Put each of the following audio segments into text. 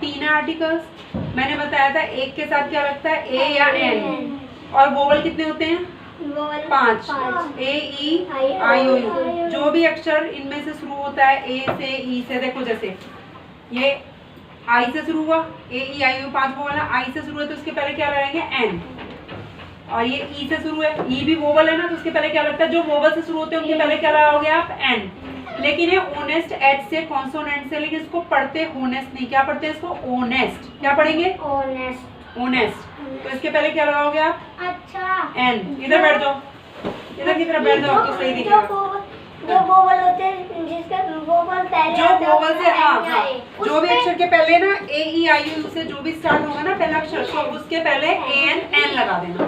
तीन है आर्टिकल्स। मैंने बताया था एक के साथ क्या लगता है, ए या एन। और वोवल कितने होते हैं, 5। ए ई आई ओ यू। जो भी अक्षर इनमें से शुरू होता है ए से ई से, देखो जैसे ये आई से शुरू हुआ, ए ई आई ओ 5 वोवल है। आई से शुरू है तो उसके पहले क्या लगाएंगे, एन। और ये ई से शुरू है, ई भी वोवल है ना, तो उसके पहले क्या लगता है, जो वोवल से शुरू होते हैं उनके पहले क्या लगाओगे आप, एन। लेकिन ये ओनेस्ट एच से, कॉन्सोनेंट से, लेकिन इसको पढ़ते होनेस्ट नहीं, क्या पढ़ते हैं इसको, ओनेस्ट। क्या पढ़ेंगे, ओनेस्ट। ओनेस्ट। तो इसके पहले क्या लगाओगे आप, अच्छा, एन। इधर बैठ जाओ, इधर की तरफ बैठ जाओ तो सही दिखेगा। जो वोवल होते हैं जिसका वोवल पहले जो वोवल से, हाँ, जो भी अक्षर के पहले ना ए ई आई यू से जो भी स्टार्ट होगा ना पहला अक्षर, तो उसके पहले एन लगा देना।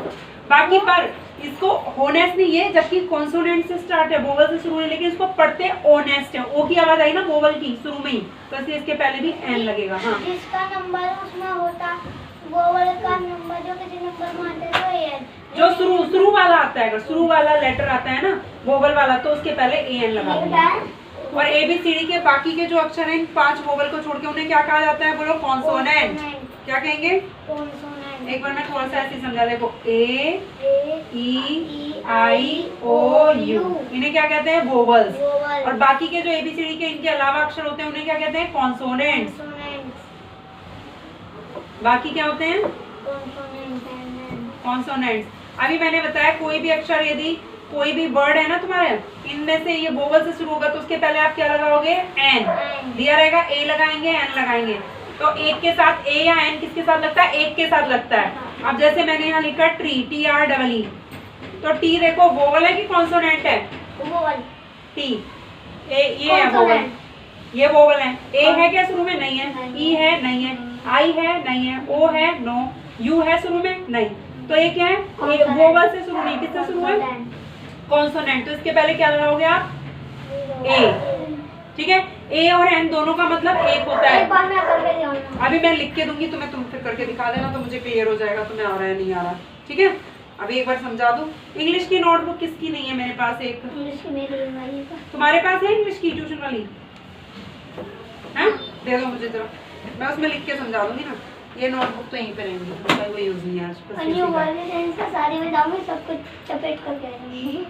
बाकी पर इसको होनेस्ट नहीं है, जबकि कॉन्सोनेंट से स्टार्ट है, वोवल से शुरू है, लेकिन इसको पढ़ते ओनेस्ट है। ओ की आवाज आई ना वोवल की शुरू में ही, तो इसलिए इसके पहले भी एन लगेगा। हाँ, जिसका नंबर उसमें होता वोवल का नंबर, जो किसी नंबर में आता है तो एन। जो शुरू वाला आता है, अगर शुरू वाला लेटर आता है ना वोवल वाला, तो उसके पहले एन लगा देना। और ए बी सी डी के बाकी के जो अक्षर हैं, 5 वोवल को छोड़ के उन्हें क्या कहा जाता है, बोलो, कॉन्सोनेंट। क्या कहेंगे, कॉन्सोनेंट। एक बार मैं थोड़ा सा ऐसे समझा, देखो ए ई आई ओ यू, इन्हें क्या कहते हैं, वोवल्स। और बाकी के जो एबीसीडी के इनके अलावा अक्षर होते हैं उन्हें क्या कहते हैं, कॉन्सोनेंट्स। बाकी क्या होते हैं, कॉन्सोनेंट्स। अभी मैंने बताया कोई भी अक्षर, यदि कोई भी वर्ड है ना तुम्हारे, इनमें से ये वोवल से शुरू होगा तो उसके पहले आप क्या लगाओगे, एन। दिया रहेगा ए लगाएंगे, एन लगाएंगे। तो एक के साथ ए या एन किसके साथ लगता है, एक के साथ लगता है। अब जैसे मैंने यहाँ लिखा tree, T R double E, तो टी देखो वोवल है कि कॉन्सोनेंट है, वोवल। टी, ए ये है वोवल, ये वोवल है। ए है क्या शुरू में, नहीं है। ई है, नहीं है। आई है, नहीं है। ओ है, नो। यू है शुरू में, नहीं। तो ये क्या है, वोवल से शुरू नहीं, किससे शुरू है, कॉन्सोनेंट। तो इसके पहले क्या लगाओगे आप, ए। ठीक है, ए और एन दोनों का मतलब एक होता है। एक बार मैं करके दिखाऊंगा। अभी मैं लिख के दूंगी तुम्हें, तुम फिर करके दिखा देना, तो मुझे क्लियर हो जाएगा तुम्हें आ रहा है नहीं आ रहा। ठीक है, अभी एक बार समझा दूं। इंग्लिश की नोटबुक किसकी नहीं है मेरे पास, एक इंग्लिश की मेरी वाली का। तुम्हारे पास है इंग्लिश की ट्यूशन वाली, हैं? दे दो मुझे जरा, मैं उसमें लिख के समझा दूंगी ना। ये नोटबुक तो यहीं पे रहेंगी, उसका कोई यूज नहीं है आज। अन्य वाले दिन से सारी में जाऊंगी, सब कुछ चपेट करके आएंगी।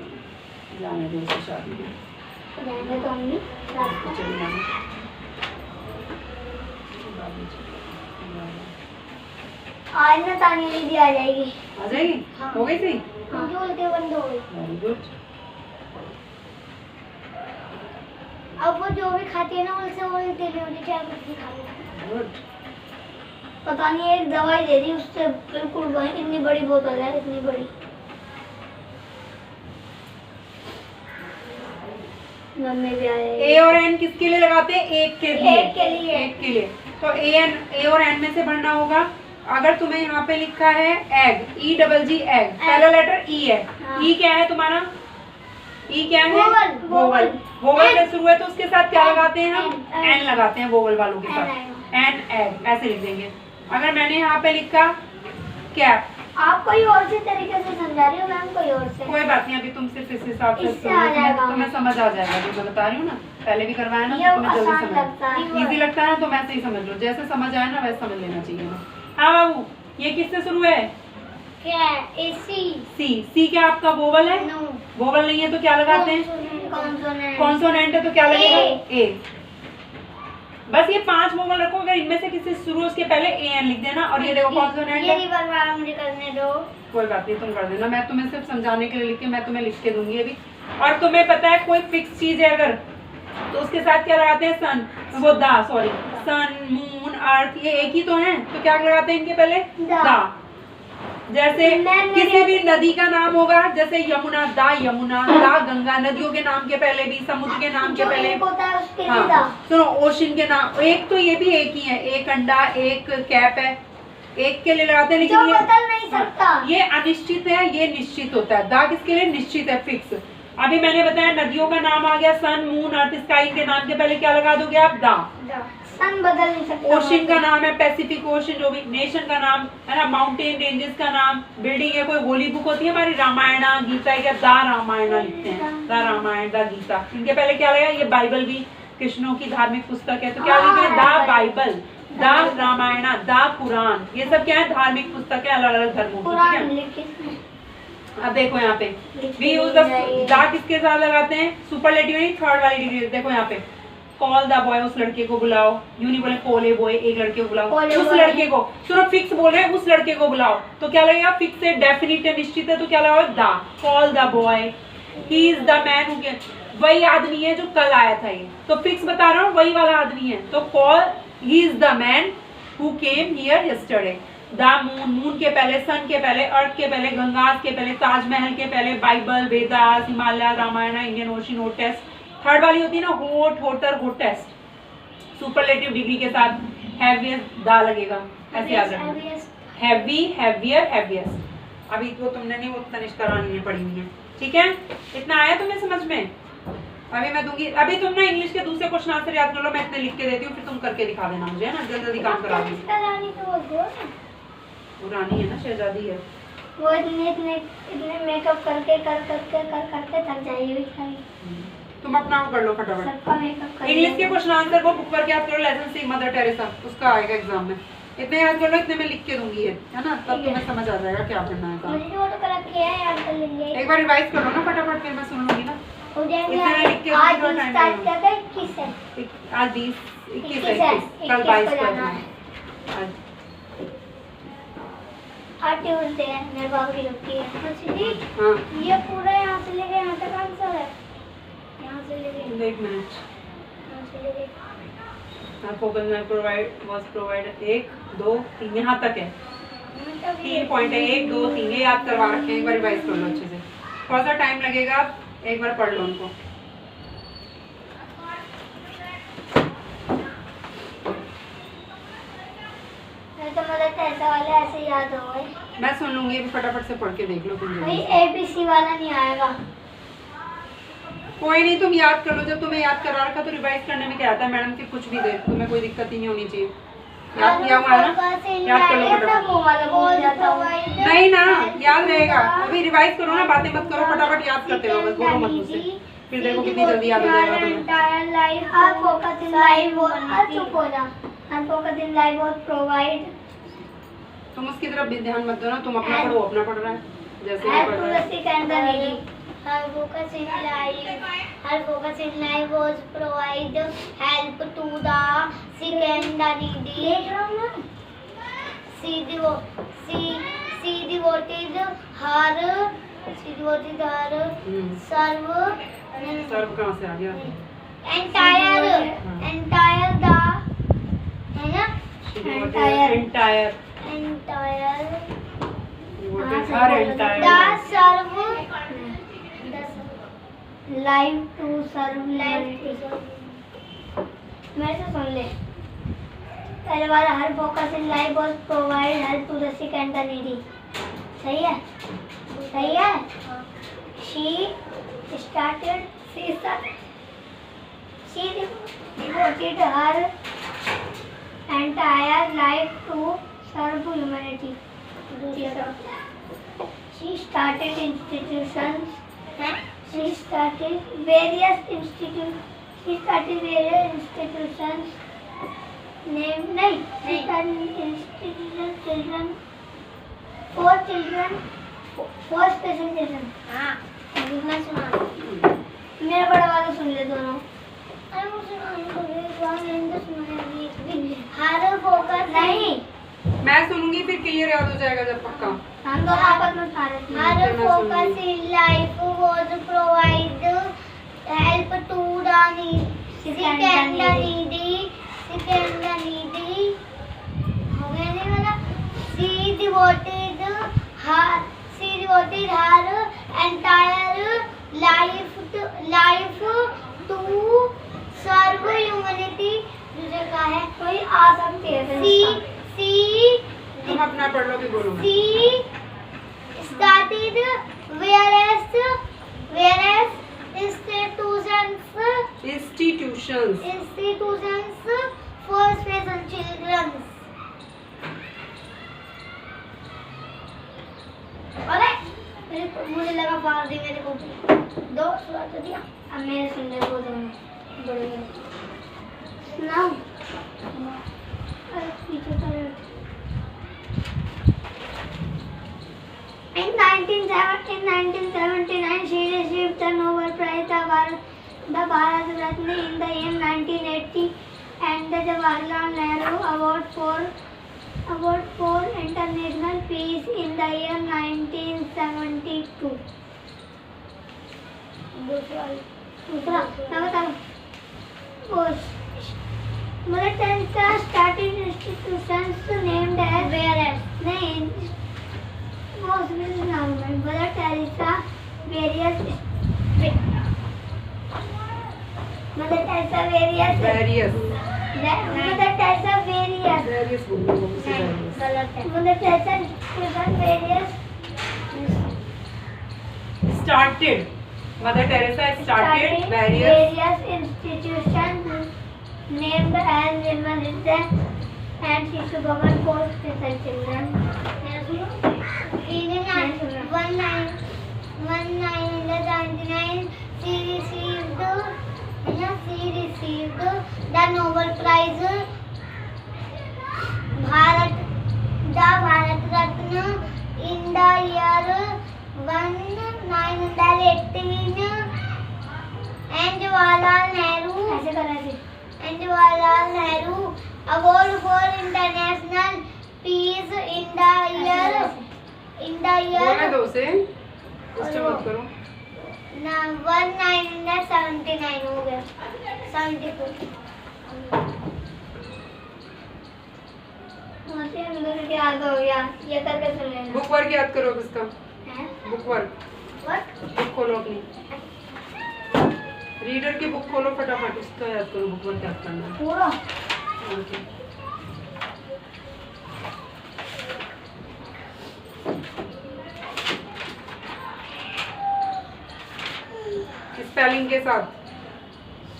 जाने दो उसे शादी में, जाएंगे तो अम्मी रात को। चली जाना। आज ना तानिया दीदी आ जाएगी। आ जाएगी, हाँ। हो गई सही, उनकी उल्टी बंद हो गई। Very good. अब वो जो भी खाती है ना उनसे उल्टी नहीं होती, चाहे कुछ भी खा ले। गुड। पता नहीं एक दवाई दे दी उससे बिल्कुल वही, इतनी बड़ी बोतल है, इतनी बड़ी। मम्मी भी आए। ए और एन किसके लिए लगाते हैं, एक के लिए। एक के लिए। एक के लिए। तो ए और एन में से बढ़ना होगा। अगर तुम्हें यहाँ पे लिखा है एग, ई डबल जी एग, पहला लेटर ई है। हाँ। ई क्या है तुम्हारा, ई क्या है, वोवल। वोवल। वोवल से शुरू है तो उसके साथ क्या लगाते हैं हम, एन। एन लगाते हैं वोवल वालों के एन साथ। एन एग ऐसे लिख देंगे। अगर मैंने यहाँ पे लिखा कैप, आप कोई और से तरीके से समझा रही हो, मैम कोई और से। कोई बात नहीं, अभी तुम सिर्फ इस हिसाब से इससे आ जाएगा। तुम्हें समझ आ जाएगा। जो मैं बता रही हूँ ना, पहले भी करवाया ना, ये तो तुम्हें जल्दी आसान लगता है। समझ, इजी लगता है ना, तो मैं से ही समझ लो। जैसे समझ आए ना वैसे समझ लेना चाहिए ना। हाँ बाबू, ये किससे शुरू है, क्या है, एसी। सी। सी क्या आपका वोवल है, नो। वोवल नहीं है तो क्या लगाते हैं, कॉन्सोनेंट। कॉन्सोनेंट है तो क्या लगेगा, ए। ए। बस ये 5 वोवल रखो, अगर इनमें से किसी शुरू उसके पहले ए एन लिख देना। और ये देखो कॉन्सोनेंट ये है, नहीं बनवा, मुझे करने दो। कोई बात नहीं, तुम कर देना। मैं तुम्हें सिर्फ समझाने के लिए लिख के, मैं तुम्हें लिख के दूंगी अभी। और तुम्हें पता है कोई फिक्स चीज है अगर, तो उसके साथ क्या लगाते हैं, सन, वो दा, सॉरी, सन, मून, अर्थ, ये एक ही तो है, तो क्या लगाते हैं इनके पहले, दा। जैसे किसी भी नदी का नाम होगा, जैसे यमुना, दा यमुना, दा गंगा। नदियों के नाम के पहले भी, समुद्र के नाम के जो पहले, एक होता है उसके लिए हाँ, दा। सुनो, ओशन के नाम, एक तो ये भी एक ही है, एक अंडा, एक कैप है, एक के लिए लगाते हैं। जो लेकिन ये बदल नहीं सकता। ये अनिश्चित है, ये निश्चित होता है। दा किसके लिए, निश्चित है, फिक्स। अभी मैंने बताया नदियों का नाम आ गया, सन, मून, अर्थ, स्काई के नाम के पहले क्या लगा दोगे आप, दा। सन बदल नहीं सकता। ओशन का नाम है पैसिफिक ओशन, जो भी नेशन का नाम है ना, माउंटेन रेंजेस का नाम, बिल्डिंग है, कोई होली बुक होती है हमारी रामायण गीता, क्या दा रामायण लिखते हैं, दा रामायण, दा गीता। इनके पहले क्या लगा, ये बाइबल भी कृष्णों की धार्मिक पुस्तक है, तो क्या लिखते हैं, दा Bible. The Ramayana, the Quran, ये सब क्या है? धार्मिक पुस्तक है अलग अलग धर्मों की, ठीक है। अब देखो यहाँ पे वी यूज द किसके साथ लगाते हैं? सुपरलेटिव नहीं, थर्ड वाली डिग्री। देखो यहाँ पे कॉल द बॉय, उस लड़के को बुलाओ। यूं नहीं बोले कॉल ए बॉय, एक लड़के को बुलाओ, उस लड़के को। सुनो फिक्स बोल रहे हैं, उस लड़के को बुलाओ, तो क्या लगेगा? फिक्स है, डेफिनिट है, निश्चित है, तो क्या लगेगा? The. Call the boy, he is the man who came, वही आदमी है जो कल आया था। ये तो फिक्स बता रहा हूँ, वही वाला आदमी है, तो call he is the man who came here yesterday. The moon, moon के पहले, सन के पहले, अर्थ के पहले, गंगास के पहले, ताजमहल के पहले, Bible, Vedas, Himalaya, Ramayan, Indian Ocean, hottest. Third वाली होती है ना होट, होटर, होटेस्ट। सुपरलेटिव डिग्री के साथ हैवीएस्ट दा लगेगा, ऐसे याद रखना। Heavy, heavier, heaviest. अभी वो तुमने नहीं, वो तनिष्का रानी ने पढ़ी हुई है, ठीक है। इतना आया तुम्हें समझ में? अभी मैं दूंगी, अभी तुम ना इंग्लिश के दूसरे क्वेश्चन आंसर याद कर लो, मैं इतने लिख के देती हूँ, फिर तुम करके दिखा देना मुझे, है ना, जल्दी जल्दी काम करा दूंगी। वो रानी है ना, शहजादी है। वो इतने मेकअप करके करके थक जाएगी बेचारी। तुम अपना वो कर लो फटाफट। सबका मेकअप कर इंग्लिश के क्वेश्चन आंसर को बुक पर याद करो, लेसन सी मदर टेरेसा, उसका आएगा एग्जाम में। इतने याद कर लो, इतने में लिख के दूंगी है ना, तब तुम्हें समझ आ जाएगा क्या करना है। मुझे वो तो कर रखी है, याद कर लेंगे। एक बार रिवाइज कर लो ना फटाफट, फिर मैं सुन लूंगी ना। हो जाएगा। आज स्टार्ट कर दे, 21 है। आज 20, 21 है, कल 22 को जाना है। आज ट्यूसडे है, मेरे बाबू की छुट्टी है। जी हाँ, ये पूरा यहाँ से लेके यहाँ तक आंसर है। यहाँ से लेके, एक मिनट। यहाँ से लेके फोकस प्रोवाइड वाज प्रोवाइड 1 2 3 यहाँ तक है। 3 पॉइंट है, 1 2 3, ये याद करवा रखे हैं। एक बार रिवाइज कर लो अच्छे से, थोड़ा सा टाइम लगेगा, एक बार पढ़ लो उनको। तो मतलब ऐसा वाले ऐसे याद हो गए। मैं सुन लूंगी, अभी फटाफट से पढ़ के देख लो तुम। भाई ABC वाला नहीं आएगा। कोई नहीं, तुम याद कर लो, जब तुम्हें याद करा रखा तो रिवाइज करने में क्या आता है मैडम के, कुछ भी दे, तुम्हें कोई दिक्कत ही नहीं होनी चाहिए। याद किया हुआ है ना, याद कर लो फटाफट। नहीं ना, याद रहेगा। अभी रिवाइज करो ना, बातें मत करो, फटाफट याद करते रहो, बस बोलो मत मुझसे, फिर देखो कितनी जल्दी याद हो जाएगा तुम्हें। तुम उसकी तरफ भी ध्यान मत दो ना, तुम अपना पढ़ो, अपना पढ़ रहा है जैसे भी पढ़ रहा है। Her focus in life was provide help to the sick and the needy. She devoted her सर्व कहाँ से आ गया? entire the है ना, entire the serve life to serve मेरे से सुन ले। पहले वाला her focus in life was provide help to the sick and the needy. सही है, सही है। she devoted her entire life to serve humanity. She started various institutions. For special children. हाँ, मैं सुना। मेरा बड़ा वाला सुन ले दोनों। अरे वो हर फोकस नहीं, मैं सुनूंगी, फिर क्लियर याद हो जाएगा जब पक्का। हम दोनों आपस में her focus in life was provide help to the sick and the needy. हो गया नहीं वाला? She devoted her entire life to serve humanity. दूसरे का है कोई आ सकती है। तुम अपना पढ़ लो, भी बोलो। She started various institutions for special children. मुझे लगा फाड़ दी मेरे को। दो सुना तो दिया, अब मेरे सुनने को दोनों। सुनाओ। In 1979, she received the Nobel Prize, the Bharat Ratna in the year 1980, and the Jawaharlal Nehru Award for International Peace in the year 1972. दूसरा मैं बताऊं Mother Teresa started institutions named as नहीं Mother Teresa various Mother Teresa various Mother Teresa various Mother Teresa various started Mother Teresa started various institutions named as Women and Shishu Bhavan for special children. In 1999, she received the Nobel Prize, Bharat Ratna in the year 1918, and Jawaharlal Nehru Award for International Peace in the year बोलने दो उसे disturb मत करो 1979 हो गया 74 याद हो गया ये करके सुन लेना बुक वर्क याद करो इसका बुक वर्क बुक खोलो अपनी रीडर की बुक खोलो फटाफट उसका याद करो बुक वर्क याद करना पूरा ओके स्पेलिंग के साथ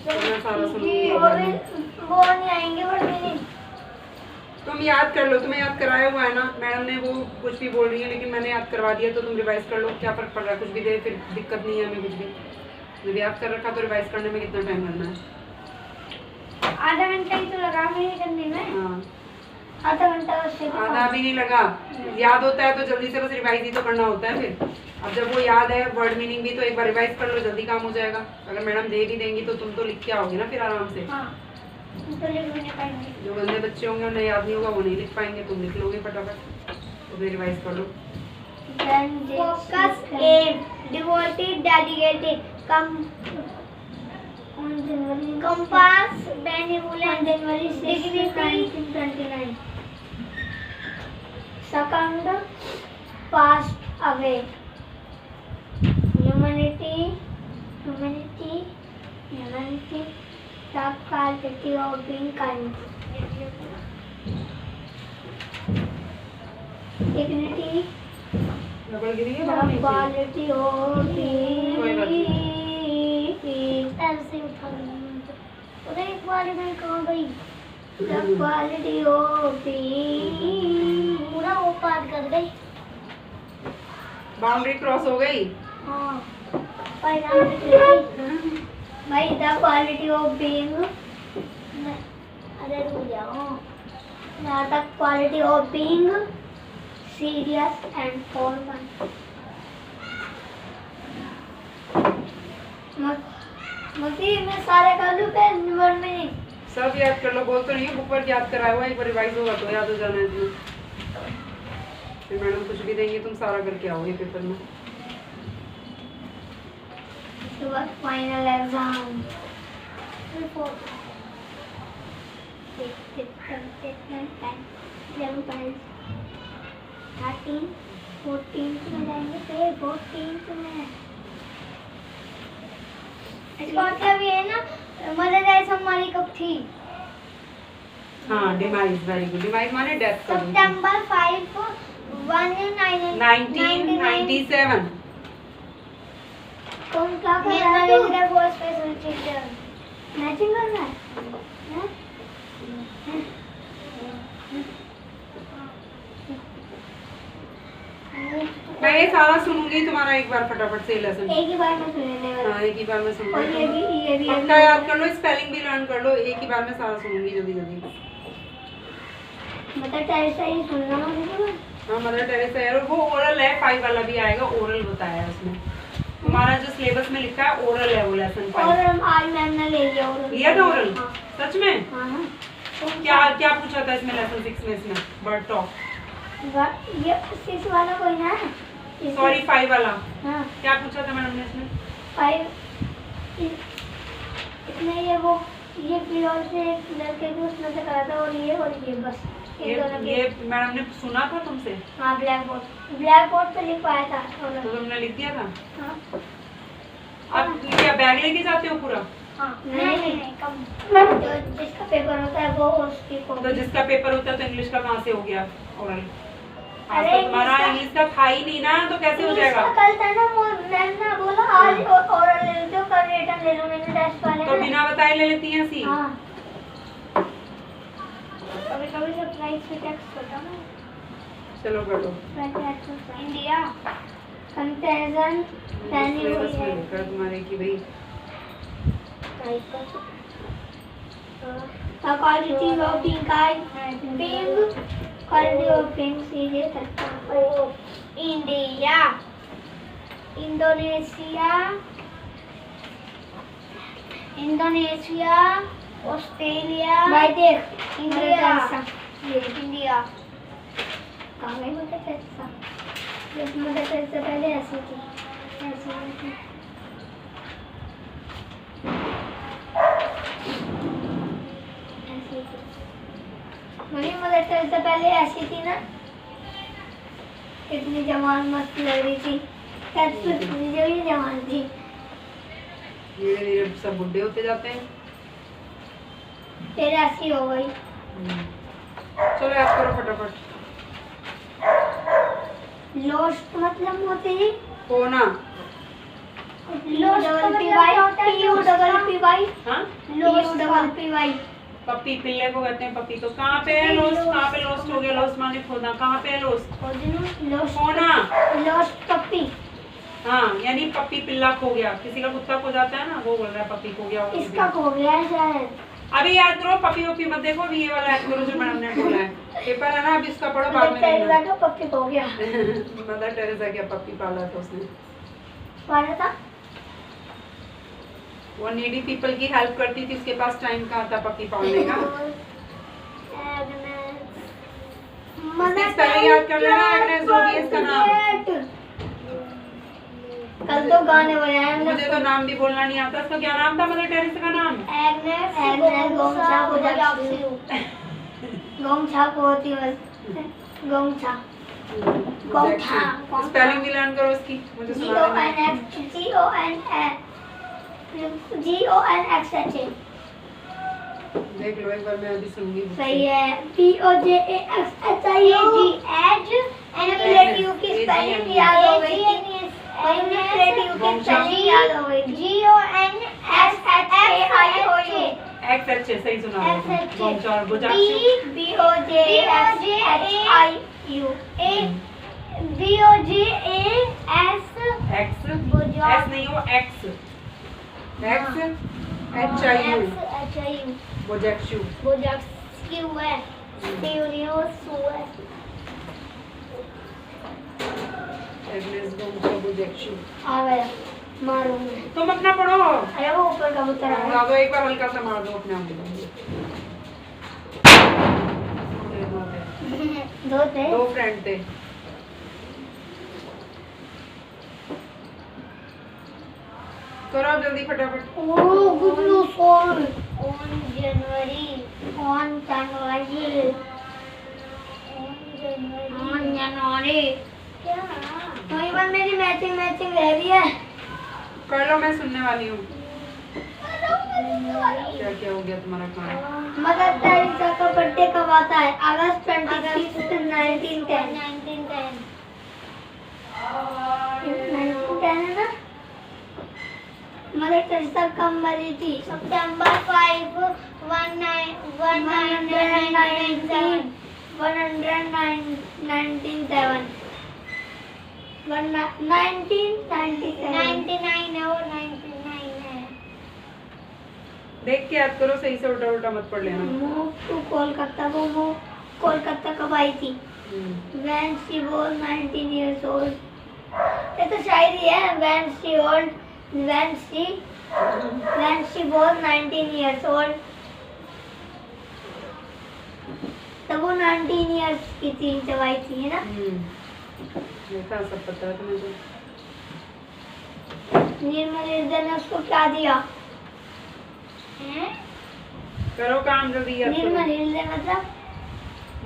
मैं सारा सुनूंगी वो नहीं आएंगे बट नहीं तुम याद कर लो तुम्हें याद कराया हुआ है ना मैडम ने वो कुछ भी बोल रही है लेकिन मैंने याद करवा दिया तो तुम रिवाइज कर लो क्या फर्क पड़ रहा है कुछ भी दे फिर दिक्कत नहीं है हमें कुछ भी जब याद कर रखा तो रिवाइज करने में कितना टाइम लगना है आधा घंटा ही तो लगा मेरे करने में हाँ आधा घंटा आधा भी नहीं लगा याद होता है तो जल्दी से बस रिवाइज ही तो करना होता है फिर अब जब वो याद है वर्ड मीनिंग भी तो एक बार रिवाइज कर लो जल्दी काम हो जाएगा अगर मैडम दे भी देंगी तो तुम तो लिख के आओगे ना फिर आराम से हाँ तो लिख भी नहीं पाएंगे जो गंदे बच्चे होंगे उन्हें याद नहीं होगा वो नहीं लिख पाएंगे तुम लिख लोगे फटाफट तो फिर रिवाइज कर लो Focus, aim, devoted, dedicated, compass, benevolent, dignity, 1929. Second, passed away. Humanity, the quality of being kind. Dignity, रबड़ गिरी है the quality of being ऐसे उठा अरे एक बार में कहाँ गई the quality of being पूरा वो पार कर गई बाउंड्री क्रॉस हो गई हाँ भाई the quality of being अरे रुक जाओ the quality of being serious and formal मती मैं सारे कर लूँ पे नंबर में नहीं सब याद कर लो बोल तो नहीं बुक पर याद कराया हुआ एक बार रिवाइज होगा तो याद हो जाना है तुम्हें फिर मैडम कुछ भी देंगे तुम सारा करके आओगे पेपर में उसके बाद फाइनल एग्जाम रिपोर्ट 13 14 में जाएंगे फिर 14 में इसका मतलब ये है ना मदर टेरेसा हमारी कब थी हाँ डिमाइज वेरी गुड डिमाइज माने डेथ सितंबर 5 1997 कौन क्या कर रहा है तू वो स्पेशल चिल्ड्रन मैचिंग कर रहा है मैं ये सारा सुनूंगी तुम्हारा एक बार फटाफट से लेसन एक ही बार में सुनने वाला हाँ एक ही बार में और सुनूंगी ये भी पक्का याद कर लो स्पेलिंग भी लर्न कर लो एक ही बार में सारा सुनूंगी जल्दी जल्दी मदर टेरेसा ही सुनना मुझे। हाँ मदर टेरेसा है, और वो ओरल है, 5 वाला भी आएगा, ओरल बताया है उसमें। तुम्हारा जो सिलेबस में लिखा है ओरल है वो लेसन 5। और आज मैम ने ले लिया ओरल। लिया था ओरल? हाँ। सच में? हाँ। क्या क्या पूछा था इसमें लेसन 6 में? इसमें बर्ड टॉक ये 6 वाला कोई ना है, सॉरी 5 वाला। हाँ क्या पूछा था मैडम ने इसमें? 5 इसमें ये फिलौल से एक लड़के को उसमें से करा था, और ये बस ये मैडम ने सुना था तुमसे? हाँ ब्लैक बोर्ड पे लिख पाया था ओरल। तो तुमने लिख दिया था? हाँ। अब क्या बैग लेके जाते हो पूरा? हाँ। नहीं कम, जो जिसका पेपर होता है वो उसकी तो जिसका पेपर होता है तो इंग्लिश का कहाँ से हो गया ओरल? अरे तो तुम्हारा इंग्लिश का था ही नहीं ना, तो कैसे हो जाएगा? कल था ना, वो मैम ने बोला आज ओरल ले लो, कल रिटर्न ले लो, मैंने टेस्ट वाले तो बिना बताए ले लेती हैं सी? हाँ। कभी सरप्राइज पे टेक्स्ट होता है ना। चलो करो। इंडिया कंपैरिजन पहनी हुई है तुम्हारे की भाई quality of pink eye, pink quality of pink serious India, Indonesia, Australia, भाई देख इंडिया कहाँ गई मदर टेरेसा? मदर टेरेसा पहले ऐसी थी। मम्मी मदर टेरेसा पहले ऐसी थी ना, इतनी जवान मस्त लग रही थी, जो ही जवान थी। धीरे धीरे सब बुढ़े होते जाते हैं। फिर ऐसी हो गई। चलो याद करो फटाफट। लोस्ट मतलब होते हैं होना। लोस्ट डबल पी वाई हाँ लोस्ट डबल पी वाई। पप्पी पिल्ले को कहते हैं पप्पी। तो कहाँ पे है लोस्ट? कहाँ पे लोस्ट हो गया? लोस्ट माने खोदना। कहाँ पे है लोस्ट? होना। लोस्ट पप्पी। हाँ यानी पप्पी पिल्ला खो गया। किसी का कुत्ता खो जाता है ना, वो बोल रहा है पप्पी खो गया। इसका खो गया है शायद। अभी याद करो, पप्पी वप्पी मत देखो, अभी ये वाला याद करो जो मैडम ने बोला है। पेपर है ना, अभी इसका पढ़ो, बाद में देखना। का पप्पी खो गया। मदर टेरेसा क्या पप्पी पाला था उसने? पाला था। वो नीडी पीपल की हेल्प करती थी, उसके पास टाइम कहाँ था पप्पी पालने का? पहले याद कर लेना एग्नेस जो भी है इसका नाम। कल तो गाने बनाए। मुझे तो नाम भी बोलना नहीं आता। इसका क्या नाम था मदर टेरेसा का नाम? एग्नेस गोंगछा को होती है गोंगछा। स्पेलिंग भी लर्न करो उसकी, मुझे सुना GONXHA। देख लो एक बार, मैं अभी सुनूंगी। सही है। POJAXHIAG एज एंड प्लेटिव की स्पेलिंग याद हो गई थी। और प्लेटिव की स्पेलिंग याद हो गई। GONXHAIOU XH सही सुना। गोंगछा और बुजाक्षु। BOJAX S नहीं हो X HIU बुजाक्षु। बुजाक्षु है। एग्नेस गोंगछा बुजाक्षु। आ गया, मारूंगी। तुम अपना पढ़ो। अरे वो ऊपर कबूतर आ मार दो एक बार, हल्का सा मार दो अपने आप। दो फ्रेंड थे। करो जल्दी फटाफट। गुबलू सोल ऑन जनवरी क्या? वही बार मेरी मैचिंग रह रही है। कर लो, मैं सुनने वाली हूँ। क्या क्या हो गया तुम्हारा काम? मदर टेरेसा का बर्थडे कब आता है? अगस्त 26, 1910 है ना? मदर टेरेसा कब मरी थी? सितंबर 5, 1997। 1999 है, वो 99 है। देख के याद करो, सही से उल्टा उल्टा मत पढ़ लेना। मूव टू कोलकाता को मूव कोलकाता कब आई थी? When she was 19 years old. ये तो शायरी है। When she was 19 years old. तब वो 19 years की थी जब आई थी, है ना? ऐसा सब पता है तुम्हें? निर्मल हृदय ने उसको क्या दिया? करो काम जल्दी। निर्मल हृदय मतलब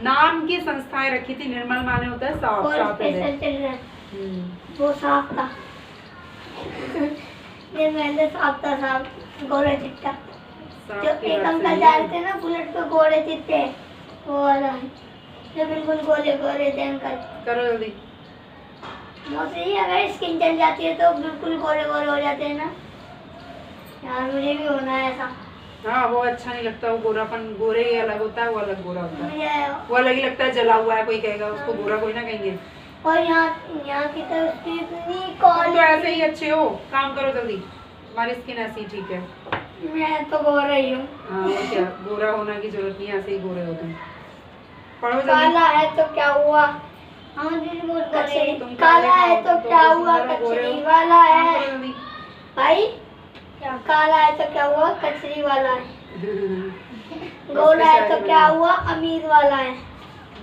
नाम की संस्थाएं रखी थी। निर्मल माने होता है साफ, साफ हृदय। वो साफ था। निर्मल हृदय साफ था, साफ गोरा चिट्टा। जो एक अंकल जा रहे थे ना बुलेट पे, गोरे चिट्टे, वो वाला जो बिल्कुल गोरे गोरे थे अंकल। करो जल्दी। मौसी अगर स्किन चल जाती है तो बिल्कुल गोरे गोरे हो जाते हैं ना यार, मुझे भी होना है ऐसा। हाँ, वो अच्छा नहीं लगता। वो गोरापन, गोरे अलग होता है, वो अलग गोरा होता है। मुझे वो अलग ही लगता है, जला हुआ है। कोई कहेगा उसको गोरा, कोई ना कहेंगे। और यहाँ की तो उसकी इतनी तुम कॉल तो ऐसे ही अच्छे हो। काम करो जल्दी। हमारी स्किन ऐसी ही ठीक है। मैं तो गोरा ही हूँ। हाँ, वो क्या, गोरा होने की जरूरत नहीं है, ऐसे ही गोरे हो तुम। पढ़ो जल्दी। काला है तो क्या हुआ? हाँ जी, बहुत गोरे। तुम काला है तो क्या हुआ? गोरे कचरी हो। वाला काम है करो जल्दी। भाई। क्या काला है तो क्या हुआ? कचरी वाला है। गोरा है तो क्या हुआ? अमीर वाला है।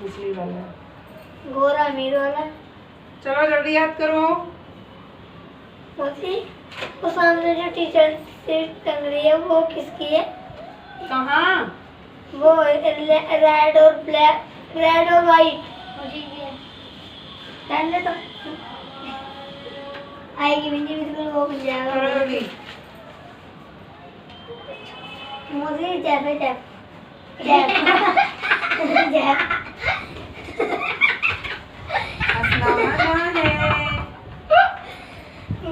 मुस्लिम वाला है। गोरा अमीर वाला है। चलो जल्दी याद करो। मौसी, वो सामने जो टीचर सीट टंग रही है वो किसकी है? कहाँ? वो रेड और ब्लैक, रेड और वाइट। पहले तो आएगी बिंदी, बिल्कुल वो बन जाएगा। चलो जल्दी। मुझे जैसे जैप जैप हंसना मना है।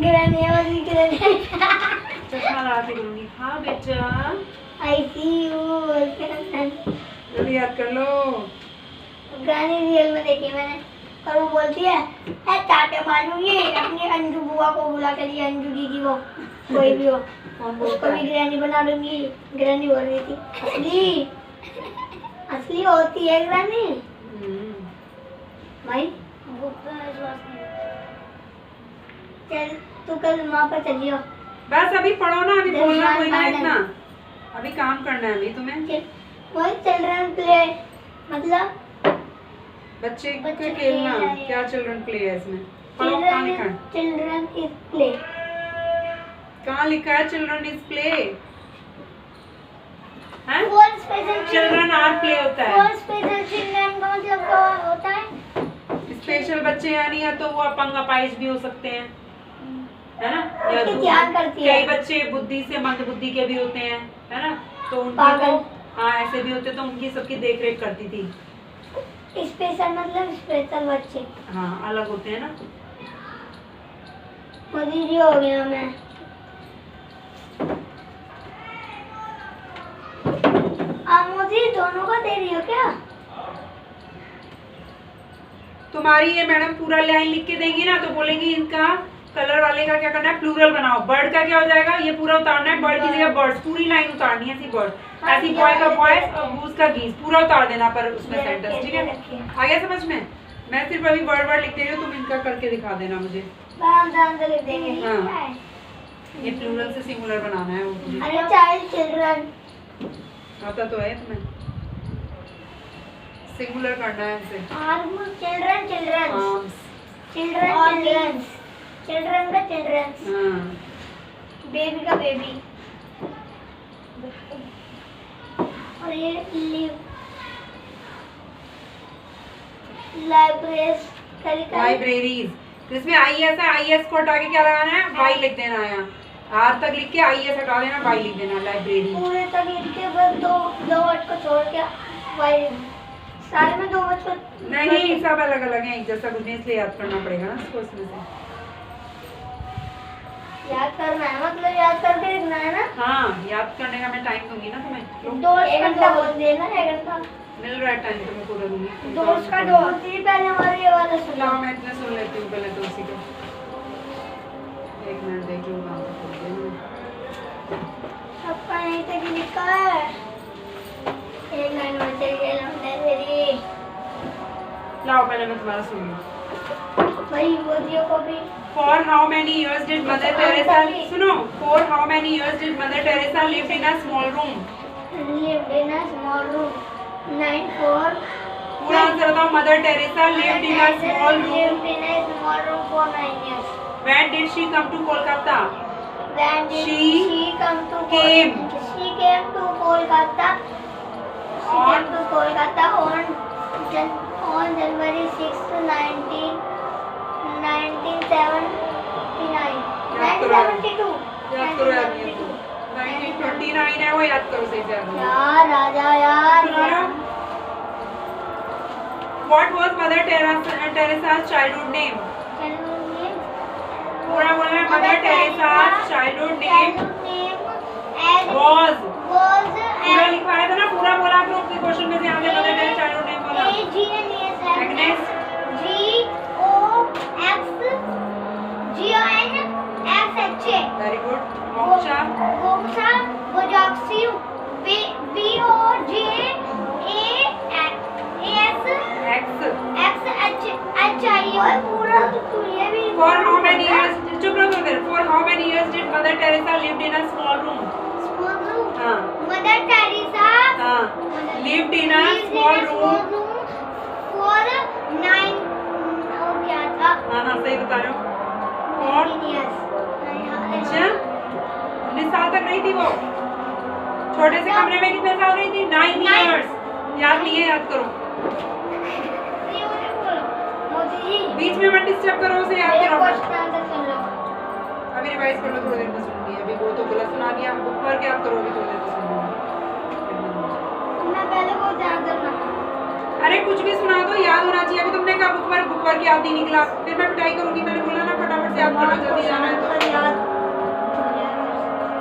ग्रैनी वाली ग्रैनी चश्मा लगा के करूँगी। हाँ बेटा, आई सी यू। जल्दी याद कर लो। ग्रैनी रियल में देखी मैंने, और वो बोलती है चाटे मारूंगी अपनी अंजू बुआ को बुला के लिए। अंजू दीदी को, कोई भी हो, उसको भी ग्रैनी बना दूंगी। ग्रैनी बोल रही थी असली असली होती है ग्रैनी। भाई चल तू कल माँ पर चलियो। बस अभी पढ़ो ना, अभी बोलना कोई ना गार्डन। इतना। अभी काम करना है अभी तुम्हें। वही चिल्ड्रन प्ले मतलब बच्चे बच्चे को खेलना। खेल रहे हैं। क्या चिल्ड्रन प्ले है इसमें? पढ़ो, कहाँ लिखा है? Children is play. कहाँ लिखा है चिल्ड्रन इज प्ले? और स्पेशल चिल्ड्रन आर प्ले होता है। और स्पेशल चिल्ड्रन का मतलब क्या होता है? स्पेशल बच्चे यानी या तो वो अपंग अपाहिज भी हो सकते हैं, है ना? या उसकी ध्यान करती है। कई बच्चे बुद्धि से मंद बुद्धि के भी होते हैं, है ना? तो उनकी पागल। तो हाँ ऐसे भी होते, तो उनकी सबकी देख रेख करती थी। स्पेशल मतलब स्पेशल बच्चे। हाँ, अलग होते हैं ना। दीदी हो गया मैं। आप मुझे दोनों का दे रही हो क्या? तुम्हारी ये मैडम पूरा लाइन लिख के देंगी ना, तो बोलेंगी इनका कलर वाले का क्या करना है, प्लूरल बनाओ। बर्ड का क्या हो जाएगा, ये पूरा उतारना है। बर्ड की जगह बर्ड्स, पूरी लाइन उतारनी है। ऐसी बर्ड, ऐसी बॉय का बॉयज और गूस का गीस, पूरा उतार देना पर उसमें सेंटेंस। ठीक है, आ गया समझ में? मैं सिर्फ अभी वर्ड वर्ड लिख दे रही हूँ, तुम इनका करके दिखा देना मुझे। ध्यान से लिख देंगे। हाँ। ये प्लूरल से सिंगुलर बनाना है वो मुझे। अरे चाइल्ड चिल्ड्रन आता तो है तुम्हें, सिंगुलर करना है इसे। Children children arms. Children children children का चिल्ड्रन, हाँ। बेबी का बेबी। और ये लिव लाइब्रेरीज का लिखा है। लाइब्रेरीज। इसमें आईएस है, आईएस को हटा के क्या लगाना है, वाई लिख देना है। आर तक लिख के आईएस हटा देना, वाई लिख देना। लाइब्रेरी पूरे तक लिख के बस दो वर्ड को छोड़ के वाई। सारे में दो वर्ड को नहीं, सब अलग अलग हैं, एक जैसा कुछ नहीं, इसलिए याद करना पड़ेगा ना इसको इसमें से। याद करना है मतलब याद करके लिखना है ना। हाँ, याद करने का मैं टाइम दूंगी ना तुम्हें। एक घंटा बोल देना, 1 घंटा मिल रहा है टाइम तुम्हें पूरा दूंगी। दोस्त का दोस्त ही पहले हमारे ये वाला सुना। लाओ मैं इतने सुन लेती हूँ पहले तो उसी को। एक मिनट देख लो कहाँ तक पहुँचे हैं। सबका यहीं तक ही लिखा है। एक लाइन बचे गए मेरी। लाओ पहले मैं तुम्हारा सुन लूं। भाई वो दियो copy. For how many years did Mother Teresa सुनो For how many years did Mother Teresa lived in a small room? Lived in a small room. 9 पूरा आंसर बताओ। Mother Teresa lived in a small room. Lived in a small room for 9 years. When did she come to Kolkata? When did She come to came. She came to Kolkata. She On- came to Kolkata on January 6th, 1979. याद करो। 1972. याद करो याद नहीं है तो 1929 है वो याद करो सही से याद करो। यार राजा यार। What was Mother Teresa's childhood name? पूरा बोलना है। Mother Teresa's childhood name was पूरा लिखवाया था ना। पूरा बोला आप लोग के क्वेश्चन में से यहाँ पे Mother Teresa's childhood name बोला। Agnes very good. Moksha X For how many years चुप रहो थोड़ी देर। For how many years did Mother Teresa lived in a small room? हाँ Mother Teresa हाँ lived in a small room. for 9 क्या था? हाँ हाँ सही बता रहे हो। और 19 years. अच्छा 19 साल तक रही थी वो। छोटे से कमरे में कितने साल रही थी? 9 years. याद नहीं है? याद करो। मोदी जी बीच में मत डिस्टर्ब करो उसे। याद करो। क्वेश्चन आंसर सुन लो। अभी रिवाइज कर लो। थोड़ी देर में सुनूंगी। अभी वो तो गलत सुना दिया। बुक पर क्या करो। अभी थोड़ी देर में सुनूंगी। मैं पहले वो ध्यान करना। अरे कुछ भी सुना दो याद होना चाहिए। अभी तुमने कहा बुक पर याद नहीं निकला। फिर मैं पिटाई करूंगी। मैंने बोला ना फटाफट से याद कर लो। जल्दी जाना है तो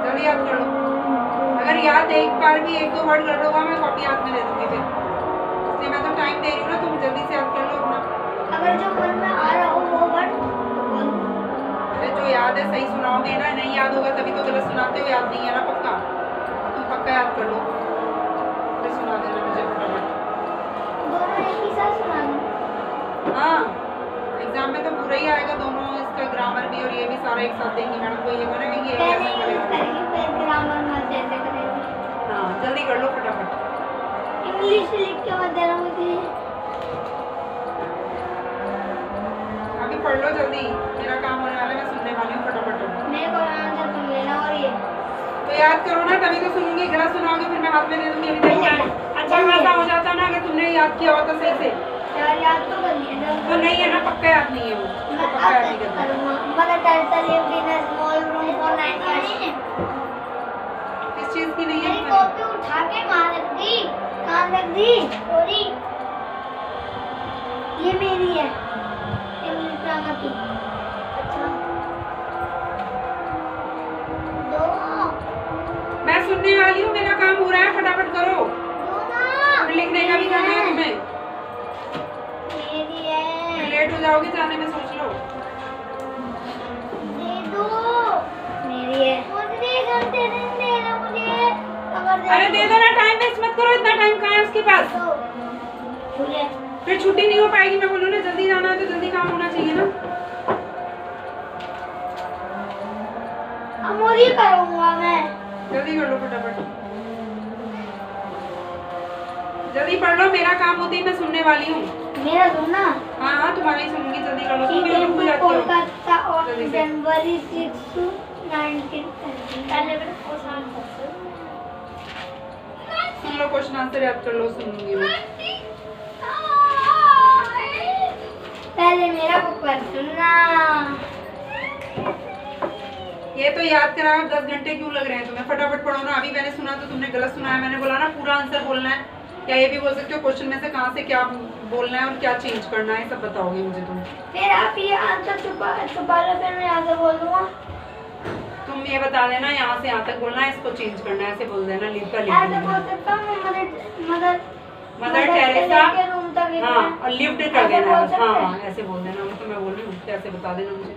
जल्दी याद कर लो। अगर याद एक बार भी 1-2 वर्ड कर लो मैं कॉपी हाथ में दे दूंगी फिर। इसलिए मैं तो टाइम दे रही हूँ ना। तुम जल्दी से याद कर लो अपना। अगर जो मन में आ रहा हो वो वर्ड तो बोल। अरे जो याद है सही सुनाओगे ना। नहीं याद होगा तभी तो गलत सुनाते हो। याद नहीं है ना पक्का। तुम पक्का याद कर लो फिर सुना देना मुझे फटाफट। दोनों एक ही साथ सुना दो। हाँ एग्जाम में तो पूरा ही आएगा दोनों। इसका ग्रामर भी और ये भी सारा एक साथ देंगी मैडम को। ये करेंगे ये पहले कैसे इंग्लिश करेगा। करेंगे फिर ग्रामर में जैसे करेंगे। हाँ जल्दी कर लो फटाफट। इंग्लिश लिख के मत देना मुझे। अभी पढ़ लो जल्दी। मेरा काम होने वाला है। मैं सुनने वाली हूँ फटाफट। मेरे को आंसर सुन लेना। और ये तो याद करो ना तभी तो सुनूंगी। गलत सुनाओगे फिर मैं हाथ में दे दूंगी। अभी तक अच्छा खासा हो जाता ना अगर तुमने याद किया होता सही से। यार याद तो कर लिया। वो नहीं है ना पक्का याद नहीं है वो। मैं पक्का याद नहीं अब करता। करूँगा। Mother Teresa lived in a small room for 9 years. किस चीज की नहीं है? मेरी कॉपी उठा के वहाँ रख दी। कहाँ रख दी? सॉरी ये मेरी है। इंग्लिश ग्रामर की। अच्छा दो मैं सुनने वाली हूँ। मेरा काम हो रहा है फटाफट करो। दो ना फिर लिखने का भी जाना है तुम्हें। मेरी है। लेट हो जाओगी जाने में सोच लो। दे दो मेरी है। मुझे घंटे नहीं देना मुझे। अरे दे दो ना। टाइम वेस्ट मत करो। इतना टाइम कहाँ है उसके पास। फिर छुट्टी नहीं हो पाएगी। मैं बोलूँ ना जल्दी जाना है तो जल्दी काम होना चाहिए ना। अब मुझे करूँगा मैं। जल्दी कर लो फटाफट। जल्दी पढ़ लो। मेरा काम होते ही मैं सुनने वाली हूँ। मेरा सुनना। हाँ हाँ तुम्हारा ही सुनूंगी। जल्दी कर लो। तुम भी came लोग to जाते हो। Kolkata on जल्दी से। January 6th, 1930. सुन लो क्वेश्चन आंसर याद कर लो। सुनूंगी मैं। पहले मेरा बुक पर सुनना। ये तो याद करा। 10 घंटे क्यों लग रहे हैं तुम्हें? फटाफट पढ़ो ना। अभी मैंने सुना तो तुमने गलत सुना है। मैंने बोला ना पूरा आंसर बोलना है। या ये भी बोल सकते हो क्वेश्चन में से कहाँ से क्या बोलना है और क्या चेंज करना है। सब बताओगे मुझे तुम। फिर आप ये आंसर छुपा लो। फिर मैं आंसर बोल दूंगा। तुम ये बता देना यहाँ से यहाँ तक बोलना है। इसको चेंज करना है। ऐसे बोल देना। लिख कर ऐसे बोल सकता हूँ मैं। मदर टेरेसा के रूम तक हाँ और लिफ्ट कर ऐसे देना। बोल सकते हाँ हैं? ऐसे बोल देना। वो तो मैं बोल रही हूँ। कैसे बता देना मुझे।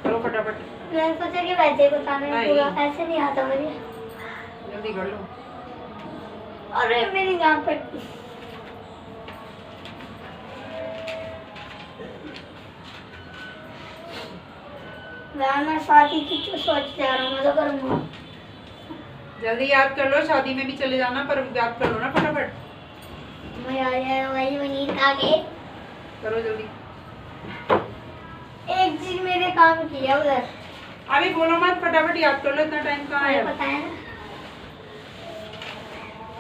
करो फटाफट। मैंने सोचा कि वैसे ही बताना है नहीं। पूरा। ऐसे नहीं आता मुझे। जल्दी कर लो। अरे मेरी यहाँ पे मैं शादी की सोच जा रहा हूँ, मैं तो करूँगा। जल्दी याद कर लो, शादी में भी चले जाना, पर याद कर लो ना फटाफट। मैं आ जाए वही वहीं आगे। करो जल्दी। एक चीज मेरे काम किया उधर। अभी बोलो मत, फटाफट याद कर लो, इतना टाइम कहाँ है? पता है ना,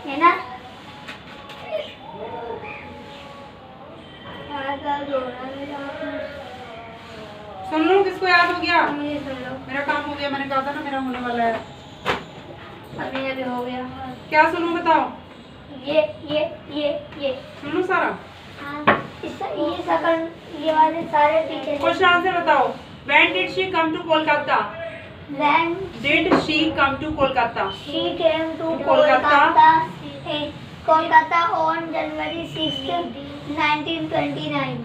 है ना? सुन लो, किसको याद हो गया? मुझे सुन लो, मेरा काम हो गया, मैंने कहा था ना मेरा होने वाला है। अभी अभी हो गया। क्या सुनूं बताओ? ये सुन लो सारा। हाँ, ये सकल ये वाले सारे पीछे। क्वेश्चन आंसर बताओ। When did she come to Kolkata? When Did she come to Kolkata? she came to Kolkata. Kolkata on January 6th, 1929.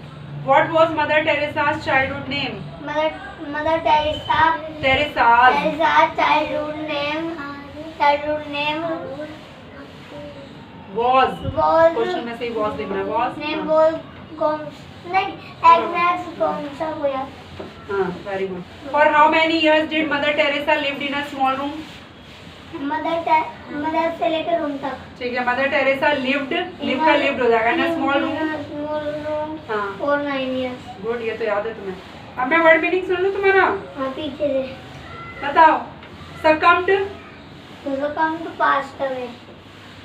What was Mother Teresa's childhood name? Mother Teresa's Teresa's childhood name was. was question में से ही was लिखना है। was name was नहीं, Agnes Gomsa हुआ। हाँ, very good. For how many years did Mother Teresa lived in a small room? Mother से लेकर room तक। ठीक है, Mother Teresa lived, live का lived हो जाएगा ना, small room। स्मॉल रूम हाँ, for 9 years। गुड, ये तो याद है तुम्हें। अब मैं वर्ड मीनिंग सुन लूँ तुम्हारा? हाँ, पीछे से। बताओ। Succumbed, तो come to passed away।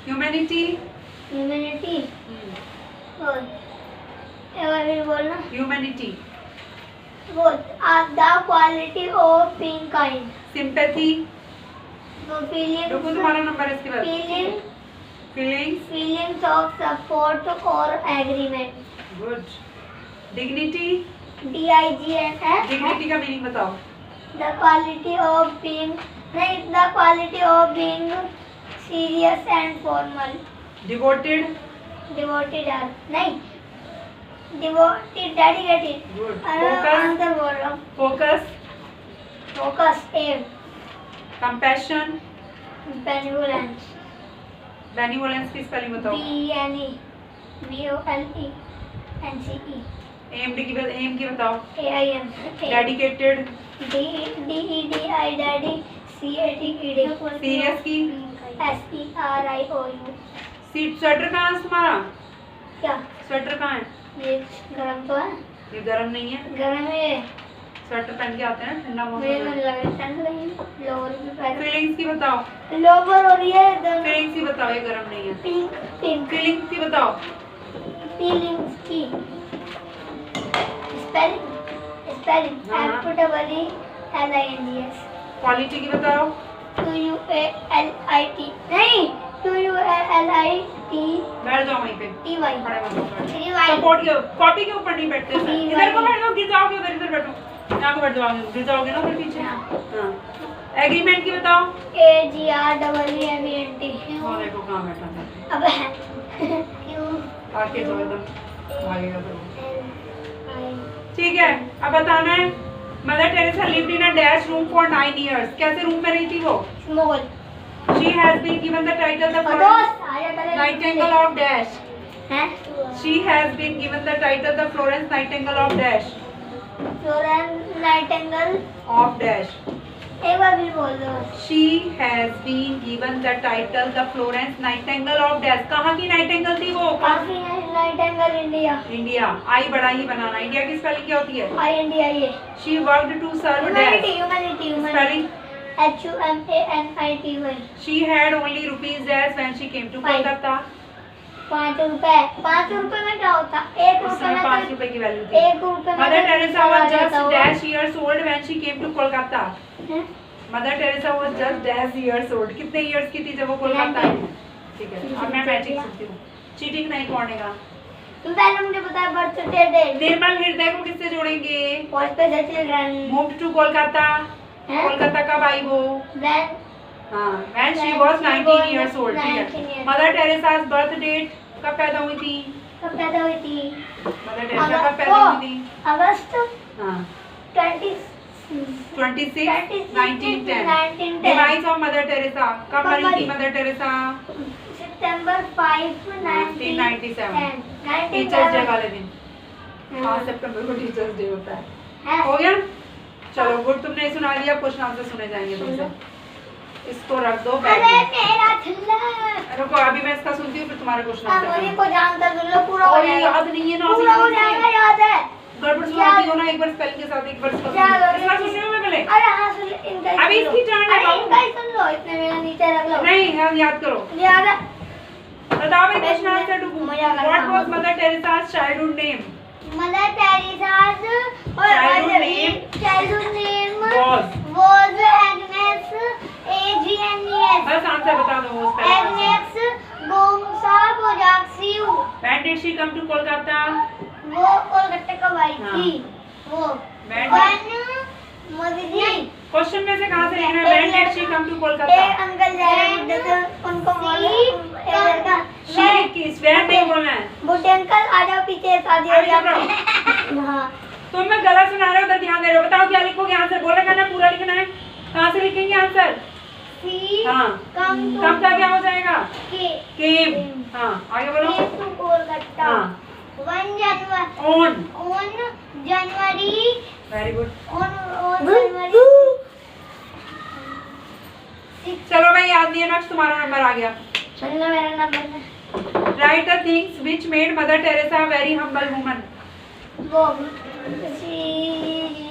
humanity, Humanity और भी बोलना। humanity, वो the quality of being kind। sympathy, वो feeling रुको तुम्हारा नंबर है इसके बाद। feelings, feelings of support और agreement। good, dignity, DIGNS dignity का मीनिंग बताओ। the quality of being serious and formal। devoted, devoted are नहीं, devoted dedicated। good, आंसर बोल रहा हूँ। focus, focus aim compassion, benevolence benevolence की स्पेलिंग बताओ। BENE BOLENCE aim की बताओ। AIM dedicated, DEDI daddy CATED serious की SERIOU। स्वेटर कहाँ है तुम्हारा? क्या स्वेटर कहाँ है? ये गरम तो है? ये गर्म नहीं है, गरम है ये। स्वेटर पहन के आते हैं ठंडा मुझे मौसम तो है। लग रहा है ठंड लगी। लोअर भी पहन। फीलिंग्स की बताओ। लोअर हो रही है दोनों। फीलिंग्स की बताओ, ये गर्म नहीं है। पिंक फीलिंग्स की बताओ। फीलिंग्स की स्पेलिंग हाँ। FWLINDS। क्वालिटी की बताओ। QUALIT नहीं QUALIT बैठ जाओ वहीं पे, TY खड़े मत होकर। TY सपोर्ट के कॉपी के ऊपर नहीं बैठते सर। TY इधर को बैठ जाओ, गिर जाओगे उधर, इधर बैठो। यहाँ को बैठ जाओगे, गिर जाओगे ना उधर पीछे। हाँ। एग्रीमेंट की बताओ। AGREEMENT। हाँ देखो कहाँ बैठा था। अब आके जाओ एकदम, भागेगा तो। ठीक है, अब बताना है। Mother Teresa lived in a dash room for 9 years। कैसे रूम में रही थी वो? Small. She has been given the title the Florence Nightingale of dash. हैं? She has been given the title the Florence Nightingale of dash. Florence Nightingale Of dash. एक बार भी बोल दो। She has been given the title the Florence Nightingale of dash. कहाँ की Nightingale थी वो? काफी नाइटिंगेल इंडिया। इंडिया। आई बड़ा ही बनाना। इंडिया की स्पेलिंग क्या होती है? INDIA। She worked to serve dash. Humanity Spelling. HUMANITY। She had only rupees dash when she came to Kolkata. 5 रुपए। 5 रुपए में क्या होता? 1 उस रुपए समय में 5 तो रुपए की वैल्यू थी। 1 रुपए में Mother तो Teresa was just जाता होगा। dash years old when she came to Kolkata. हैं? Mother Teresa was just dash years old. कितने years की थी जब वो कोलकाता आई? ठीक है, अब मैं मैजिक सीखती हूँ। चीटिंग नहीं पढ़ेगा। तुम पहले मुझे बताया बर्थडे डेट। निर्मल हृदय को किससे जोड़ेंगे? For special children. Moved to Kolkata. हैं? कोलकाता कब आई वो? Then हाँ, when she When was she 19 was years old. ठीक 19 है। years Mother Teresa's birth date कब पैदा हुई थी? कब पैदा हुई थी? Mother Teresa कब पैदा हुई थी? अगस्त हाँ, 26 1910। 1910। डिवाइस ऑफ मदर टेरेसा कब मरी थी? Mother Teresa September 5, 1997 teachers day वाले दिन। 5 सितंबर को टीचर्स डे होता है। हो गया? चलो गुड, तुमने सुना दिया, क्वेश्चन आंसर सुने जाएंगे तुमसे। इसको रख दो बैग अरे में। मेरा छल्ला। रुको अभी मैं इसका सुनती हूँ, फिर तुम्हारा क्वेश्चन आंसर। मुझे को जानता सुन लो, पूरा हो जाएगा। याद नहीं है ना, पूरा हो जाएगा, याद है। गड़बड़ सुनाती हो ना, एक बार स्पेलिंग के साथ, एक बार इसका सुनने में पहले। अरे हाँ सुन, इनका ही अभी सुन लो। इसकी टर्न है अरे बाबू। इनका ही सुन लो, इतने मेरा नीचे रख लो। नहीं याद करो। याद है। बताओ भाई क्वेश्चन आंसर टू मजा करना। What was mother Teresa's childhood name? Mother Teresa's childhood name was Agnes Agnes. बस आंसर बता दो वो spelling. Agnes Gomsa Bojaxiu. When did she come to Kolkata? वो कोलकाता कब आई थी? वो नहीं क्वेश्चन में से कहां से लिखना है? When did she come to Kolkata? एक अंकल जा रहे बुड्ढे थे, उनको बोला एक लड़का she किस when नहीं बोलना है। बुड्ढे अंकल आ जाओ पीछे, शादी हो गई। हाँ तुम मैं गलत सुना रहे हो, उधर ध्यान दे रहे हो। बताओ क्या लिखोगे आंसर? बोलेगा ना, पूरा लिखना है। कहां से लिखेंगे आंसर? हाँ कम का क्या हो जाएगा? केम। हाँ आगे बोलो। कोलकाता हाँ 1 जनवरी on January very good. on January. चलो भाई याद नहीं है, नेक्स्ट तुम्हारा नंबर आ गया। चलो मेरा नंबर है। Right the things which made mother Teresa very humble woman. वो she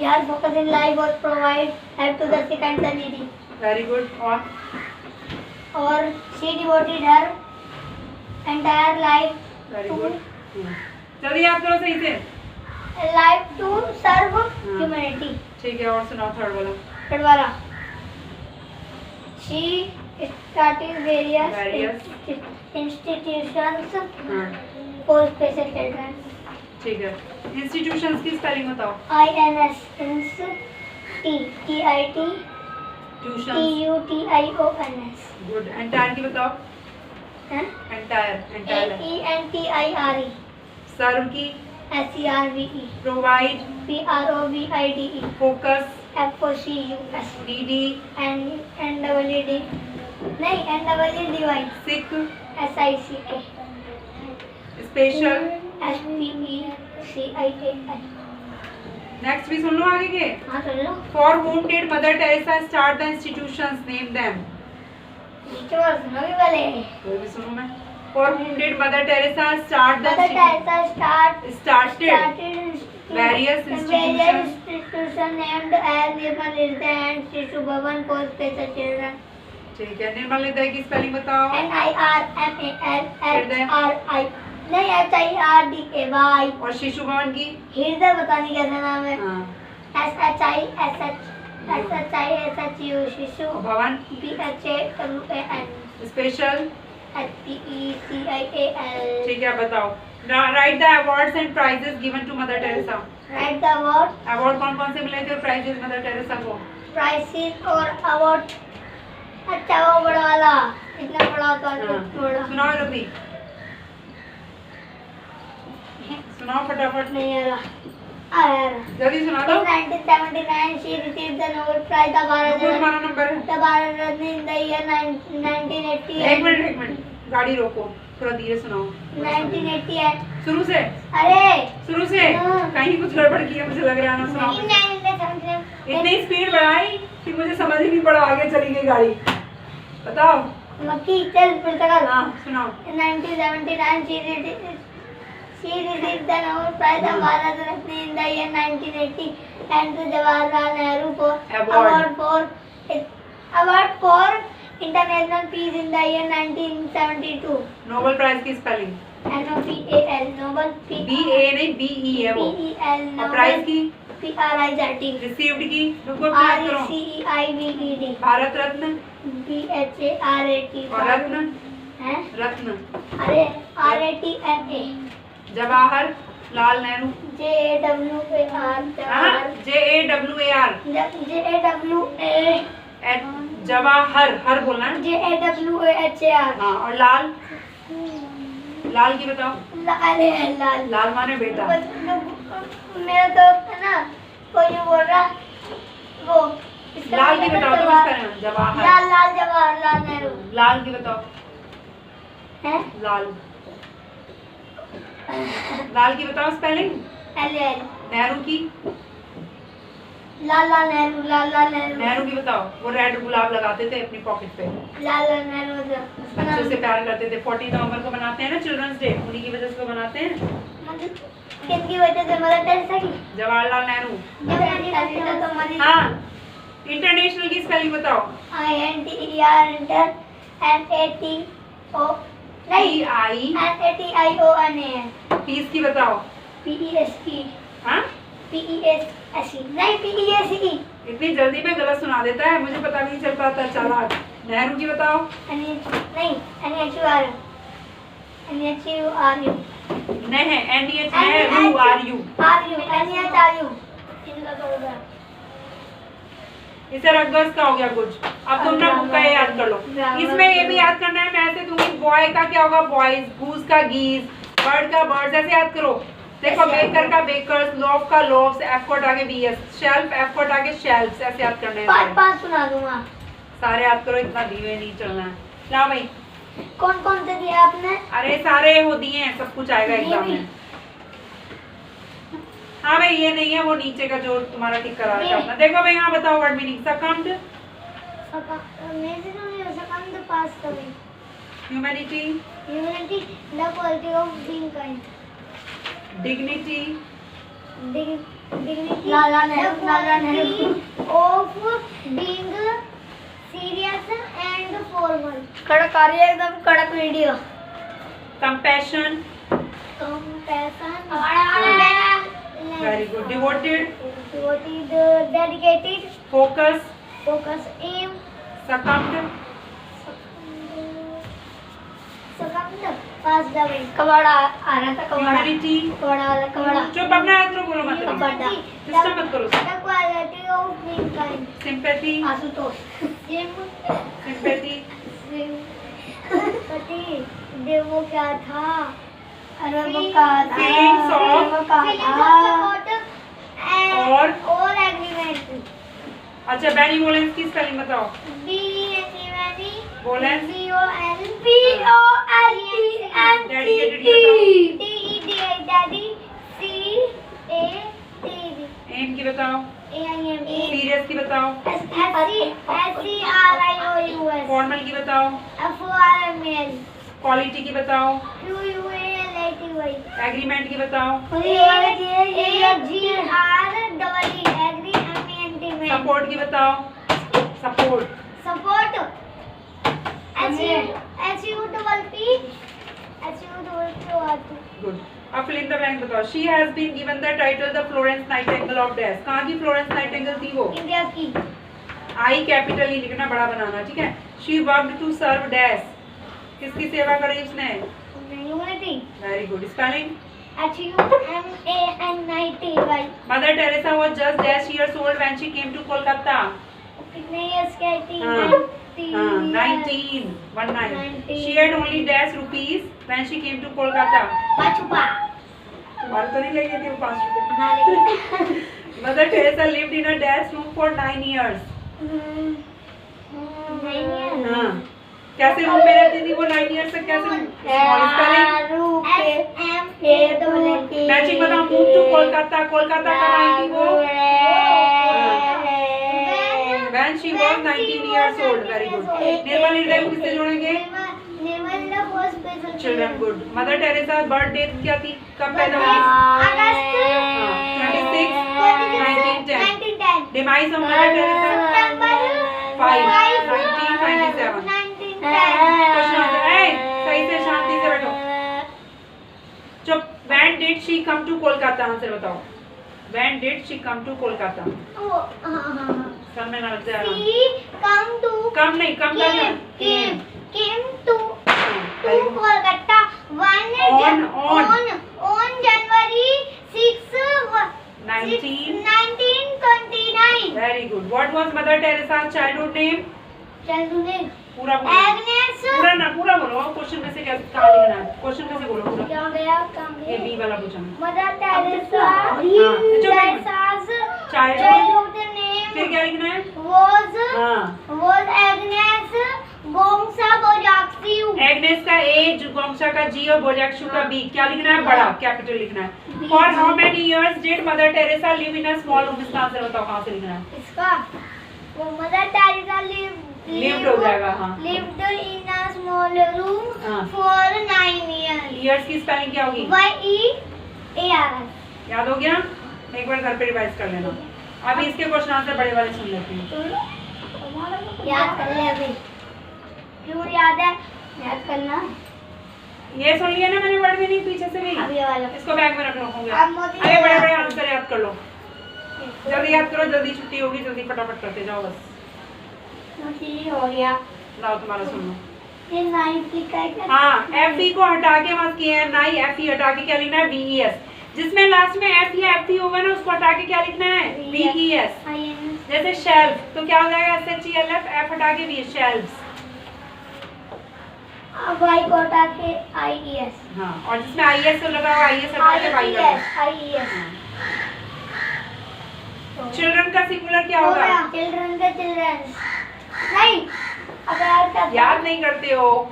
has focus in life or provide help to the sick and the needy. Very good. और she devoted her entire life very good. जल्दी याद करो सही से। to serve humanity. ठीक है, और सुनाओ थर्ड वाला। थर्ड वाला she started various institutions हाँ for special children. ठीक है, इंस्टीट्यूशंस की स्पेलिंग बताओ। INS TEIT tuition TUTIONS. गुड। एंटायर की बताओ। हैं? एंटायर AENTIRE सर्व की। SERVE provide PROVIDE focus FOCUS needy NWD नहीं NWDY sick SICK special. SPECIAL. Next भी सुन लो आगे के। हाँ सुन लो। For whom did mother Teresa start the institutions, name them. नीचे वाला सुनो भी पहले। कोई भी सुनो मैं। For whom did mother Teresa start the Mother Teresa started various institutions named as Nirmala and Shishu Bhavan for special children. ठीक है, निर्मल हृदय की स्पेलिंग बताओ। NIRMALHRI नहीं HIRDAY। और शिशु भवन की। हृदय बताने कैसा नाम है? हाँ SHISHU शिशु। और भवन BHAWAN स्पेशल। SPECIAL। ठीक है बताओ। Write the awards and prizes given to Mother Teresa. Write the award. Award कौन कौन से मिले थे और प्राइजेस मदर टेरेसा को? प्राइसेस और अवार्ड। अच्छा वो बड़ा वाला इतना बड़ा होता है थोड़ा। सुनाओ जल्दी, सुनाओ फटाफट। नहीं आ रहा जल्दी सुना दो। 1979 she received the Nobel Prize the Bharat तुम्हारा नंबर है। the Bharat Ratna in the year 1980. एक मिनट गाड़ी रोको, थोड़ा धीरे सुनाओ। 1988 शुरू से। अरे शुरू से कहीं कुछ गड़बड़ की है मुझे लग रहा है ना। सुनाओ। 1977 इतनी स्पीड बढ़ाई कि मुझे समझ ही नहीं पड़ा, आगे चली गई गाड़ी। बताओ। मक्की चल फिर तक। हाँ सुनाओ। 1979 she received the Nobel Prize the Bharat Ratna in the year 1980 and the Jawaharlal Nehru award for international peace in the year 1972. Nobel prize की स्पेलिंग। NOBEL नोबेल BA नहीं BE है वो। BEL और प्राइज की PRIZD received की रुको याद करो। RECEIVED भारत रत्न BHARAT और रत्न हैं? रत्न अरे RATNA Jawahar Lal Nehru. JAWAR JAWAR Jawahar हर बोलना है। JAWAHAR हाँ और लाल लाल की बताओ। लाल लाल माने बेटा। मेरा दोस्त है ना कोई बोल रहा वो लाल की बताओ तो किसका नाम? जवाहर लाल जवाहरलाल नेहरू। लाल की बताओ। है लाल। लाल की बताओ स्पेलिंग। LL। नेहरू की। लाला नेहरू, लाला नेहरू। नेहरू की बताओ। वो रेड गुलाब लगाते थे अपनी पॉकेट पे, लाला नेहरू बच्चों से प्यार करते थे। 14 नवंबर को बनाते हैं ना चिल्ड्रंस डे, उन्हीं की वजह से तो बनाते हैं। किसकी वजह से? मदर टेरेसा की। जवाहरलाल नेहरू। तो हाँ, इंटरनेशनल की स्पेलिंग बताओ। INTER इंटर NATO नहीं NATIONAN। पीस की बताओ। PESE। हाँ, PESE नहीं PESE। इतनी जल्दी में गलत सुना देता है, मुझे पता भी नहीं चल पाता। चालाक। नेहरू की बताओ। नहीं NHURU। नहीं है NH नेहरू RU। NHRU इनका तो होगा। इसे रख दो, इसका हो गया कुछ। अब तुम ना बुक का ये याद कर लो। इसमें ये भी याद करना है, मैं ऐसे दूंगी। बॉय का क्या होगा? बॉयज। गूस का गीज। बर्ड का बर्ड्स। ऐसे याद करो। देखो, बेकर का बेकर्स, लोफ का लोफ्स, एफ कोट आगे BS, शेल्फ एफ कोट आगे शेल्फ्स। ऐसे याद करना है। पाँच सुना दूंगा। सारे याद करो, इतना धीरे नहीं चलना है। लाओ भाई। कौन कौन से दिए आपने? अरे सारे हो दिए हैं, सब कुछ आएगा एग्जाम में। हाँ भाई, ये नहीं है, वो नीचे का जो तुम्हारा टिक करा रखा अपना। देखो भाई, यहाँ बताओ word meaning. Succumbed. Humanity. Humanity, the quality of being kind. Dignity. Dignity, Lala Nehru of being serious and formal. कड़क आ रही है, एकदम कड़क video. Compassion. Compassion, very good. Devoted. dedicated, focus. focus, aim, succumbed. fast away. कबाड़ा आ रहा था, कबाड़ा। Humanity. कबाड़ा वाला कबाड़ा। चुप, अपना याद करो, बोलो मत। कबाड़ा। डिस्टर्ब मत करो। The quality of being kind. Sympathy. Ashutosh. Sympathy. Sympathy. वो क्या था? अरे वो क्या था? Feelings of- वो क्या था? और एग्रीमेंट। अच्छा, बेनीवोलेंस की स्पेलिंग बताओ। बोलेंस। Dedicated की एम की बताओ। सीरियस की बताओ। फॉर्मल की बताओ। क्वालिटी की बताओ। एग्रीमेंट की बताओ। सपोर्ट की बताओ। सपोर्ट। Support good. अब फिल इन द ब्लैंक बताओ। She has been given the title the Florence Nightingale of dash. कहाँ की फ्लोरेंस नाइटिंगेल थी वो? इंडिया की। आई कैपिटल ही लिखना, बड़ा बनाना, ठीक है। She worked to serve dash. किसकी सेवा करी उसने? Humanity. Very good. Spelling. HUMANITY। Mother Teresa was just dash years old when she came to Kolkata. कितने इयर्स की थी? हाँ, 19. She had only dash rupees when she came to Kolkata. पाँच। तुम्हारे तो नहीं लगे थे वो 5 रुपए। हाँ लेकिन Mother Teresa lived in a dash room for 9 years. हाँ, कैसे रूम में रहती थी वो 9 years तक? कैसे? मैजिक बताओ। Move to Kolkata. कोलकाता कब आई थी वो? When she was 19 years old. Very good. निर्मल हृदय को किससे जोड़ेंगे? Children. Good. Mother Teresa birth date क्या थी? कब पैदा हुई? 26 1910। Demise of Mother Teresa 5 1927। Question answer है। सही से शांति से बैठो। चुप। When did she come to Kolkata? Answer बताओ। When did she come to Kolkata? Sir में ना लग जाए। कम नहीं, कम का क्या? Came to Kolkata on January 6, 1929. Very good. What was Mother Teresa's childhood name? पूरा बोलो। Agnes। पूरा बोलो। क्वेश्चन में से क्या कहाँ लिखना है? क्वेश्चन में से बोलो पूरा। क्या गया? ये बी वाला पूछा। Mother Teresa childhood name फिर क्या लिखना है? was Agnes Bonsa Bojaxi। Agnes का ए, गोंगशा का जी और बोजाक्सू का बी। क्या लिखना है? बड़ा कैपिटल लिखना है। For how many years did mother Teresa live in a small room? इसका आंसर बताओ कहाँ से लिखना है। इसका वो मदर टेरेसा लिव्ड हो जाएगा। हाँ, lived in a small room हाँ। for 9 years. ईयर्स की स्पेलिंग क्या होगी? YEARS. याद हो गया? एक बार घर पे रिवाइज कर लेना। अभी इसके क्वेश्चन आंसर बड़े वाले सुन लेते हैं। याद कर ले अभी। क्यों याद है? याद करना। ये सुन लिया ना मैंने वर्ड में, नहीं पीछे से भी। अभी वाला इसको बैग में रख लो। होंगे अब मोदी अरे बड़े बड़े आंसर याद कर लो। जल्दी याद करो, जल्दी छुट्टी होगी, जल्दी फटाफट करते जाओ बस। मोदी हो गया। लाओ तुम्हारा सुन लो। ये 90 का क्या? हाँ, एफ ई को हटा के मत किए हैं, नाई एफ ई हटा के क्या लिखना है? V E S. जिसमें लास्ट में एफ या एफ ई होगा ना उसको हटा के क्या लिखना है? V E S. जैसे शेल्फ तो क्या हो जाएगा? S H E L F, F हटा के वी, शेल्व्स। अब वाई को हटा के IES. हाँ, और जिसमें आई एस लगा हुआ आई एस हटा के वाई लगा। IES. चिल्ड्रन का सिंगुलर क्या होगा? चिल्ड्रन का चिल्ड्रंस. नहीं, अब याद नहीं करते हो।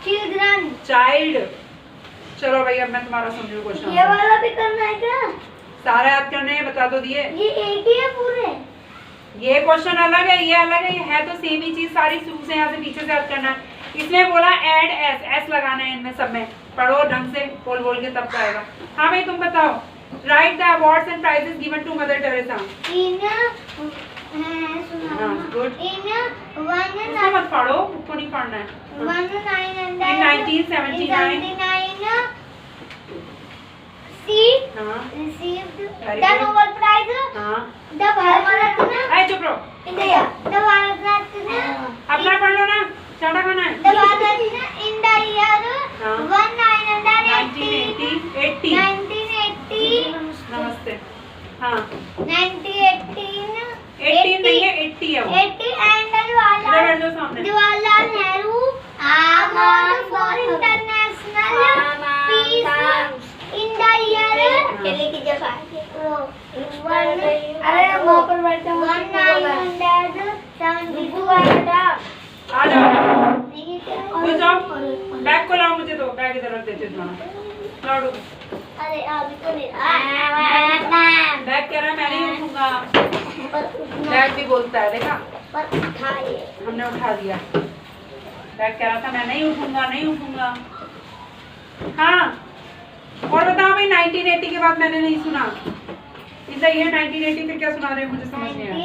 चिल्ड्रन. चाइल्ड। चलो भाई अब मैं तुम्हारा समझू क्वेश्चन। ये वाला भी करना है क्या? सारे याद करने हैं, बता तो दिए। ये एक ही है पूरे। ये क्वेश्चन अलग है, ये अलग है, ये है तो सेम ही चीज। सारी शुरू से यहाँ से पीछे से याद करना है। इसमें बोला एड एस, एस लगाना है इनमें सब में। पढ़ो ढंग से, बोल बोल के तब आएगा। हाँ भाई तुम बताओ। Write the awards and prizes given to Mother Teresa. Good. इसको मत पढ़ो, उसको नहीं पढ़ना है। 1979 she हाँ received Very the good. Nobel Prize, हाँ the Bharat Ratna, अरे चुप रहो, the Bharat Ratna, अपना पढ़ लो ना, चाटा खाना है। the Bharat Ratna in the year हाँ। 1980, 1980 नमस्ते। हाँ 1918 18 नहीं है, 80 है वो। 80 and the इधर बैठ जाओ सामने। Jawaharlal Nehru Award for International Peace in the year केले की जगह अरे वहाँ पर बैठा हूँ 1972 आ जाओ, घुस जाओ। बैग को लाओ, मुझे दो, बैग इधर रख देते तुम्हारा। लाओ। अरे अभी तो नहीं बैग कह रहा है मैं नहीं उठूंगा। बैग भी बोलता है, देखा पर उठाइए। हमने उठा दिया। बैग कह रहा था मैं नहीं उठूंगा, नहीं उठूंगा। हाँ और बताओ भाई, 1980 के बाद मैंने नहीं सुना। इधर ये 1980 फिर क्या सुना रहे हैं, मुझे समझ नहीं आया।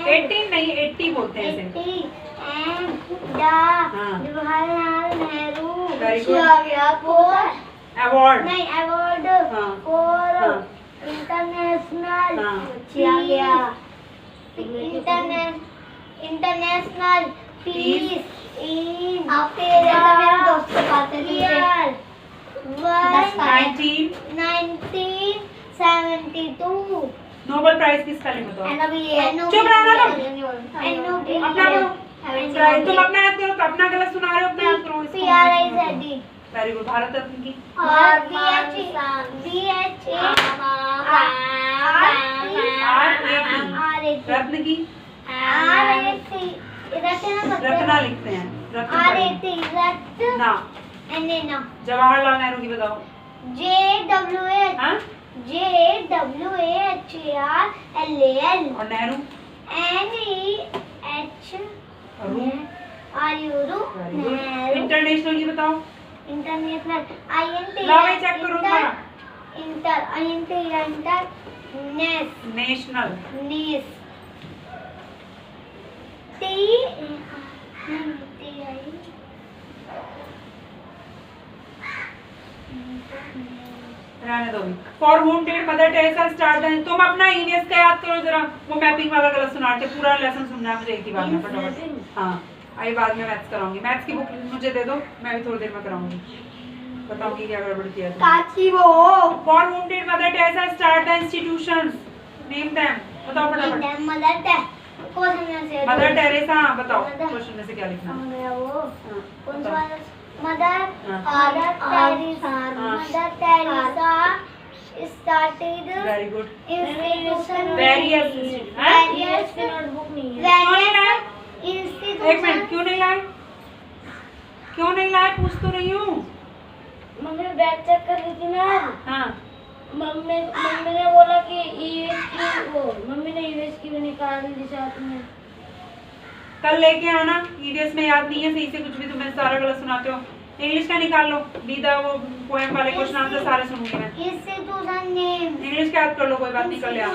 18 नहीं, 80 बोलते हैं इसे। Jawaharlal Nehru Very good. आ गया फॉर अवार्ड नहीं अवार्ड हाँ। फॉर हाँ। इंटरनेशनल हाँ। आ गया इंटरनेशनल पीस इन आपके जैसा मेरे दोस्त से बात है 1972 नोबेल प्राइज की स्पेलिंग बताओ। चुप रहना तुम। अपना करो, तुम अपना याद करो, तो अपना गलत सुना रहे हो, अपना याद करो। Very good. भारत रत्न की और रत्न की रत्ना लिखते हैं, रत्ना। जवाहरलाल नेहरू की बताओ। हाँ? JWHERLAL और नेहरू NEHRU इंटरनेशनल की बताओ। इंटरनेशनल लाओ ये चेक करो तुम्हारा। नेशनल रहने दो। For home did mother Teresa start the, तुम अपना ईवीएस का याद करो जरा, वो मैपिंग वाला गलत सुनाते, पूरा लेसन सुनना है मुझे एक ही बार में फटाफट। हाँ आई बाद में मैथ्स कराऊंगी, मैथ्स की बुक मुझे दे दो, मैं भी थोड़ी देर में कराऊंगी, बताऊंगी क्या गड़बड़ किया था। काची वो for home did mother Teresa start the institutions, name them, बताओ फटाफट। मदर टेरेसा बताओ, क्वेश्चन में से क्या लिखना है? Mother Teresa started very good, institution various notebook नहीं है एक मिनट, क्यों नहीं लाए? क्यों नहीं लाए? पूछ तो रही हूँ। मम्मी बैग चेक कर रही थी ना। हाँ मम्मी ने बोला कि ईवीएस की वो मम्मी ने ईवीएस की भी निकाल दी साथ में। कल लेके आना। ईवीएस में याद नहीं है सही से कुछ भी, तुम्हें सारा गलत सुनाते हो। इंग्लिश का निकाल लो। बीदा वो पोएम वाले क्वेश्चन आंसर सारे सुनूंगी मैं। इंग्लिश का याद कर लो, कोई बात नहीं, कर ले आना।